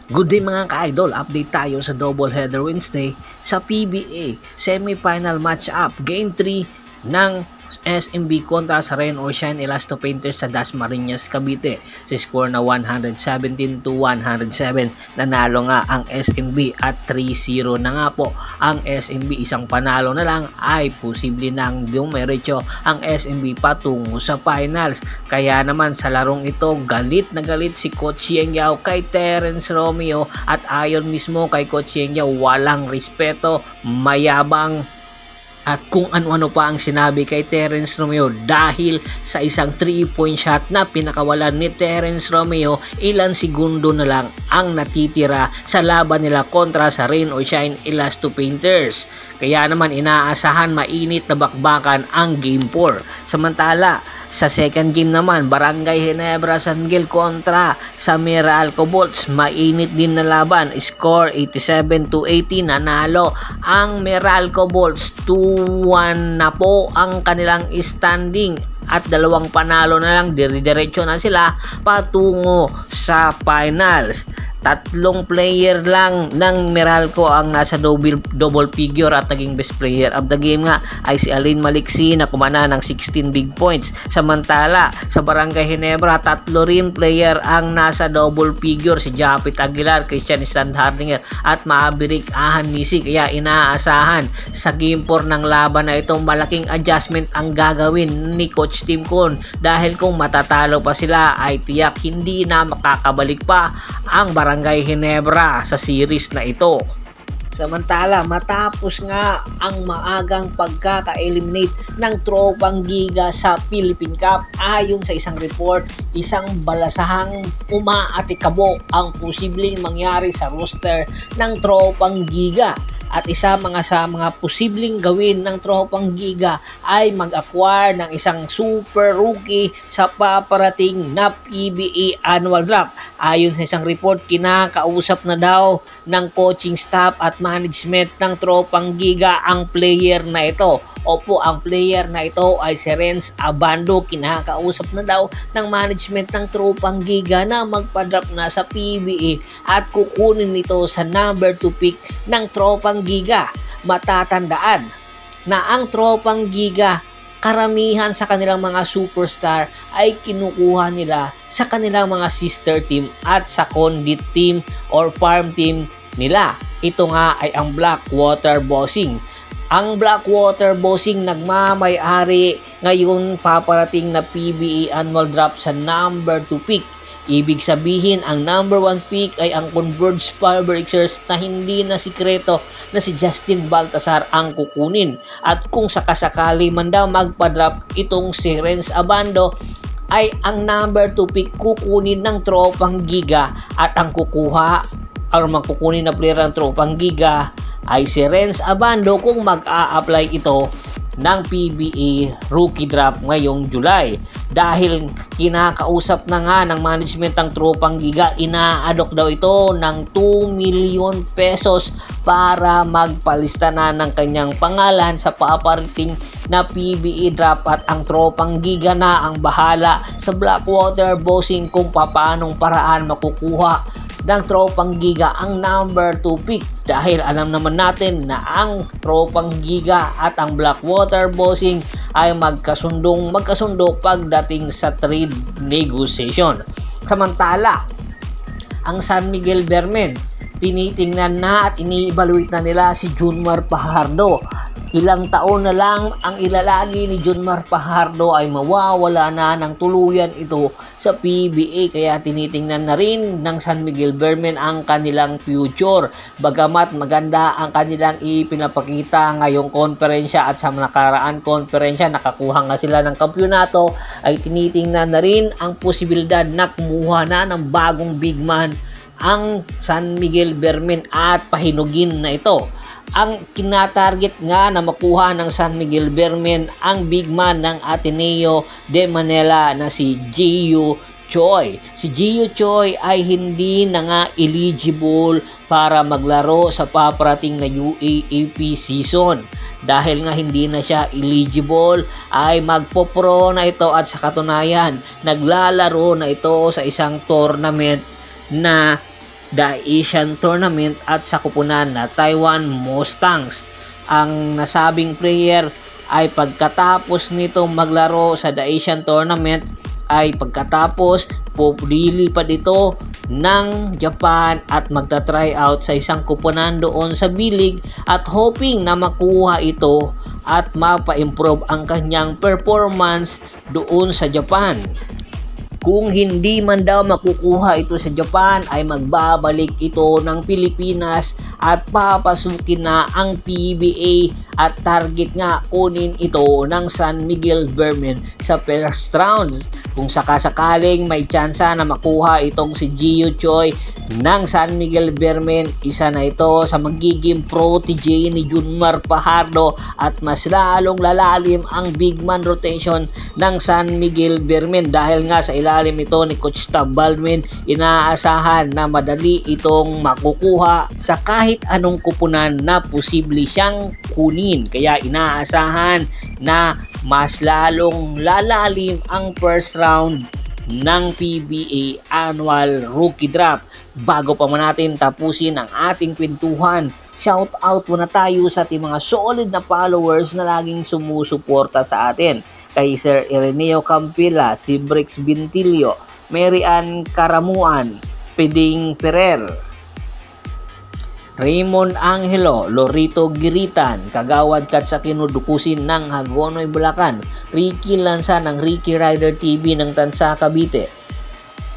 Good day mga ka-idol, update tayo sa Doubleheader Wednesday sa PBA Semi-Final Matchup Game 3 ng SMB kontra sa Rain or Shine Elasto Painters sa Dasmariñas, Cavite. Sa score na 117-107, nanalo nga ang SMB at 3-0 na nga po ang SMB. Isang panalo na lang ay posible nang dumiretso ang SMB patungo sa finals. Kaya naman sa larong ito, galit na galit si Coach Yeng Yao kay Terence Romeo at ayon mismo kay Coach Yeng Yao, walang respeto, mayabang at kung ano-ano pa ang sinabi kay Terence Romeo dahil sa isang 3-point shot na pinakawalan ni Terence Romeo. Ilang segundo na lang ang natitira sa laban nila kontra sa Rain or Shine Elasto Painters. Kaya naman inaasahan mainit na bakbakan ang Game 4. Samantala, sa second game naman, Barangay Ginebra San Miguel kontra sa Meralco Bolts. Mainit din na laban. Score 87-80. Nanalo ang Meralco Bolts. 2-1 na po ang kanilang standing. At dalawang panalo na lang, dire-diretso na sila patungo sa finals. Tatlong player lang ng Meralco ang nasa double figure at naging best player of the game nga ay si Alin Maliksi na kumana ng 16 big points. Samantala sa Barangay Ginebra, tatlo rin player ang nasa double figure, si Japit Aguilar, Christian Standhardinger at Maverick Ahan Nisi. Kaya inaasahan sa game 4 ng laban na ito, malaking adjustment ang gagawin ni Coach Tim Con dahil kung matatalo pa sila ay tiyak hindi na makakabalik pa ang Barangay Ginebra sa series na ito. Samantala, matapos nga ang maagang pagkaka-eliminate ng tropang Giga sa Philippine Cup, ayon sa isang report, isang balasahang umaatikabo ang posibleng mangyari sa roster ng tropang Giga. At sa mga posibleng gawin ng tropang Giga ay mag-acquire ng isang super rookie sa paparating na PBA annual draft. Ayon sa isang report, kinakausap na daw ng coaching staff at management ng tropang Giga ang player na ito. Opo, ang player na ito ay si Renz Abando. Kinakausap na daw ng management ng tropang Giga na magpa-draft na sa PBA at kukunin nito sa number 2 pick ng tropang Giga. Matatandaan na ang tropang Giga, karamihan sa kanilang mga superstar ay kinukuha nila sa kanilang mga sister team at sa condit team or farm team nila. Ito nga ay ang Blackwater Bossing. Ang Blackwater Bossing nagmamay-ari ngayon paparating na PBA annual draft sa number 2 pick. Ibig sabihin, ang number 1 pick ay ang Converge Firebreakers na hindi na sikreto na si Justin Baltasar ang kukunin. At kung sakasakali man daw magpa-drop itong si Renz Abando, ay ang number 2 pick kukunin ng tropang Giga at ang kukuha or magkukunin na player ng tropang Giga ay si Renz Abando kung mag-a-apply ito ng PBA rookie draft ngayong July. Dahil kinakausap na nga ng management ng tropang Giga, ina-adok daw ito ng 2 million pesos para magpalista na ng kanyang pangalan sa paparating na PBA draft at ang tropang Giga na ang bahala sa Blackwater Bossing kung paanong paraan makukuha ng tropang Giga ang number 2 pick. Dahil alam naman natin na ang tropang Giga at ang Blackwater Bossing ay magkasundo pagdating sa trade negotiation. Samantala, ang San Miguel Bearmen, tinitingnan na at ini-evaluate na nila si Junmar Fajardo. Ilang taon na lang ang ilalagi ni Junmar Fajardo ay mawawala na ng tuluyan ito sa PBA. Kaya tinitingnan na rin ng San Miguel Bearmen ang kanilang future. Bagamat maganda ang kanilang ipinapakita ngayong konferensya at sa nakaraan konferensya nakakuha nga sila ng kampyonato, ay tinitingnan na rin ang posibilidad na kumuha na ng bagong big man ang San Miguel Bearmen at pahinugin na ito. Ang kinatarget nga na makuha ng San Miguel Bearmen ang big man ng Ateneo de Manila na si Gio Choi. Si Gio Choi ay hindi na nga eligible para maglaro sa paparating na UAAP season. Dahil nga hindi na siya eligible ay magpo-pro na ito at sa katunayan naglalaro na ito sa isang tournament na the Asian Tournament at sa kupunan na Taiwan Mustangs. Ang nasabing player ay pagkatapos nito maglaro sa the Asian Tournament ay pagkatapos lilipad ito ng Japan at magta-try out sa isang kupunan doon sa bilig at hoping na makuha ito at mapa-improve ang kanyang performance doon sa Japan. Kung hindi man daw makukuha ito sa Japan ay magbabalik ito ng Pilipinas at papasukin na ang PBA at target nga kunin ito ng San Miguel Beermen sa first round. Kung sakasakaling may tsansa na makuha itong si Gio Choi ng San Miguel Beermen, isa na ito sa magiging protege ni Junmar Fajardo at mas lalong lalalim ang big man rotation ng San Miguel Beermen dahil nga sa ilalim ito ni Coach Tab Baldwin, inaasahan na madali itong makukuha sa kahit anong kupunan na posible siyang kunin. Kaya inaasahan na mas lalong lalalim ang first round ng PBA Annual Rookie Draft. Bago pa man natin tapusin ang ating kwentuhan, shout out muna tayo sa ating mga solid na followers na laging sumusuporta sa atin. Kay Sir Ireneo Campila, si Brix Bintilio, Mary Ann Karamuan, Peding Ferrer, Raymond Angelo, Lorito Giritan, Kagawad Kat sa kinudukusin ng Hagonoy Bulacan, Ricky Lanza ng Ricky Rider TV ng Tansa Cavite,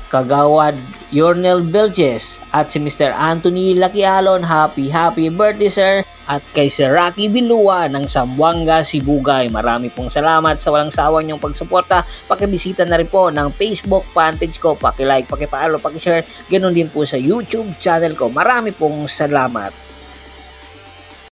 Kagawad Yornel Belches at si Mr. Anthony Laquialon, happy birthday sir, at kay Sir Rocky Bilua ng Zamboanga, Sibugay. Marami pong salamat sa walang sawang niyong pagsuporta. Pakibisita na rin po ng Facebook fanpage ko, paki-like, paki-follow, paki-share, ganoon din po sa YouTube channel ko. Marami pong salamat.